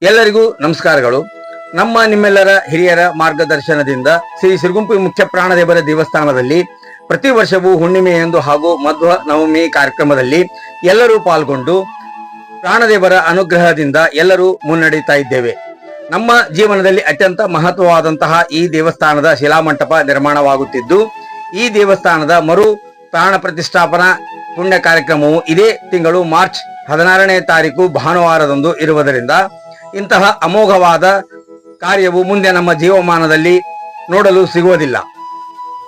ಎಲ್ಲರಿಗೂ ನಮಸ್ಕಾರಗಳು. ನಿಮ್ಮೆಲ್ಲರ ಹಿರಿಯರ ಮಾರ್ಗದರ್ಶನದಿಂದ ಶ್ರೀ ಸಿರುಗುಂಪಿ ಮುಖ್ಯ ಪ್ರಾಣದೇವರ ದೇವಸ್ಥಾನದಲ್ಲಿ ಪ್ರತಿ ವರ್ಷವೂ ಹುಣ್ಣಿಮೆಯಂದು ಹಾಗೂ ಮಧ್ವ ನವಮಿ ಕಾರ್ಯಕ್ರಮದಲ್ಲಿ ಎಲ್ಲರೂ ಪಾಲ್ಗೊಂಡು ಪ್ರಾಣದೇವರ ಅನುಗ್ರಹದಿಂದ ಎಲ್ಲರೂ ಮುನ್ನಡೆಯುತ್ತಾ ಇದ್ದೇವೆ. ನಮ್ಮ ಜೀವನದಲ್ಲಿ ಅತ್ಯಂತ ಮಹತ್ವವಾದಂತಹ ಈ ದೇವಸ್ಥಾನದ ಶಿಲಾಮಂಟಪ ನಿರ್ಮಾಣವಾಗುತ್ತಿದ್ದು, ಈ ದೇವಸ್ಥಾನದ ಮರು ಪ್ರಾಣ ಪ್ರತಿಷ್ಠಾಪನಾ ಪುಣ್ಯ ಕಾರ್ಯಕ್ರಮವು ಇದೇ ತಿಂಗಳು ಮಾರ್ಚ್ 16ನೇ ತಾರೀಕು ಭಾನುವಾರದಂದು ಇರುವುದರಿಂದ ಇಂತಹ ಅಮೋಘವಾದ ಕಾರ್ಯವು ಮುಂದೆ ನಮ್ಮ ಜೀವಮಾನದಲ್ಲಿ ನೋಡಲು ಸಿಗುವುದಿಲ್ಲ.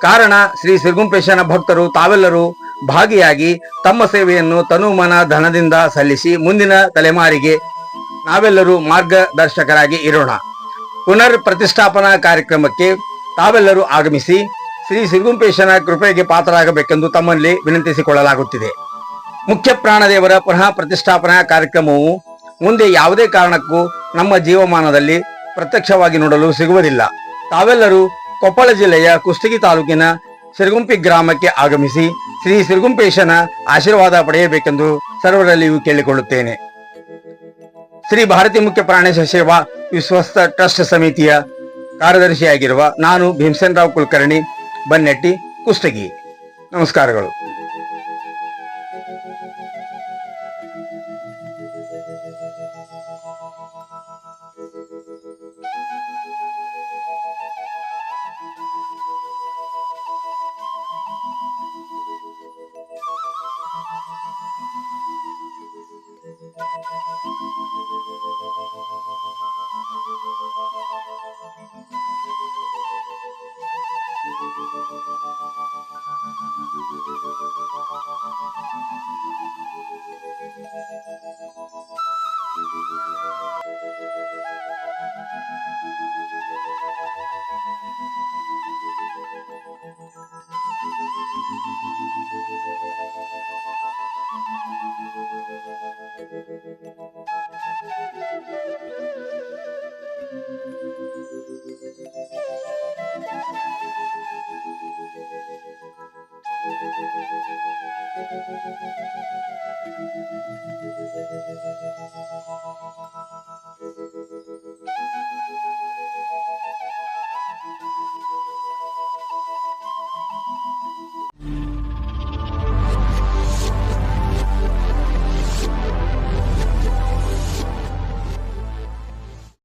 ಕಾರಣ, ಶ್ರೀ ಸಿರುಗುಂಪೇಶನ ಭಕ್ತರು ತಾವೆಲ್ಲರೂ ಭಾಗಿಯಾಗಿ ತಮ್ಮ ಸೇವೆಯನ್ನು ತನುಮನ ಧನದಿಂದ ಸಲ್ಲಿಸಿ ಮುಂದಿನ ತಲೆಮಾರಿಗೆ ನಾವೆಲ್ಲರೂ ಮಾರ್ಗದರ್ಶಕರಾಗಿ ಇರೋಣ. ಪುನರ್ ಪ್ರತಿಷ್ಠಾಪನಾ ಕಾರ್ಯಕ್ರಮಕ್ಕೆ ತಾವೆಲ್ಲರೂ ಆಗಮಿಸಿ ಶ್ರೀ ಸಿರುಗುಂಪೇಶನ ಕೃಪೆಗೆ ಪಾತ್ರರಾಗಬೇಕೆಂದು ತಮ್ಮಲ್ಲಿ ವಿನಂತಿಸಿಕೊಳ್ಳಲಾಗುತ್ತಿದೆ. ಮುಖ್ಯ ಪ್ರಾಣದೇವರ ಪುನಃ ಪ್ರತಿಷ್ಠಾಪನಾ ಕಾರ್ಯಕ್ರಮವು ಮುಂದೆ ಯಾವುದೇ ಕಾರಣಕ್ಕೂ ನಮ್ಮ ಜೀವಮಾನದಲ್ಲಿ ಪ್ರತ್ಯಕ್ಷವಾಗಿ ನೋಡಲು ಸಿಗುವುದಿಲ್ಲ. ತಾವೆಲ್ಲರೂ ಕೊಪ್ಪಳ ಜಿಲ್ಲೆಯ ಕುಷ್ಟಗಿ ತಾಲೂಕಿನ ಸಿರುಗುಂಪಿ ಗ್ರಾಮಕ್ಕೆ ಆಗಮಿಸಿ ಶ್ರೀ ಸಿರುಗುಂಪೇಶನ ಆಶೀರ್ವಾದ ಪಡೆಯಬೇಕೆಂದು ಸರ್ವರಲ್ಲಿಯೂ ಕೇಳಿಕೊಳ್ಳುತ್ತೇನೆ. ಶ್ರೀ ಭಾರತಿ ಮುಖ್ಯ ಪ್ರಾಣೇಶ ಸೇವಾ ವಿಶ್ವಸ್ತ ಟ್ರಸ್ಟ್ ಸಮಿತಿಯ ಕಾರ್ಯದರ್ಶಿಯಾಗಿರುವ ನಾನು ಭೀಮಸೇನರಾವ್ ಕುಲಕರ್ಣಿ, ಬನ್ನೆಟ್ಟಿ, ಕುಷ್ಟಗಿ. ನಮಸ್ಕಾರಗಳು.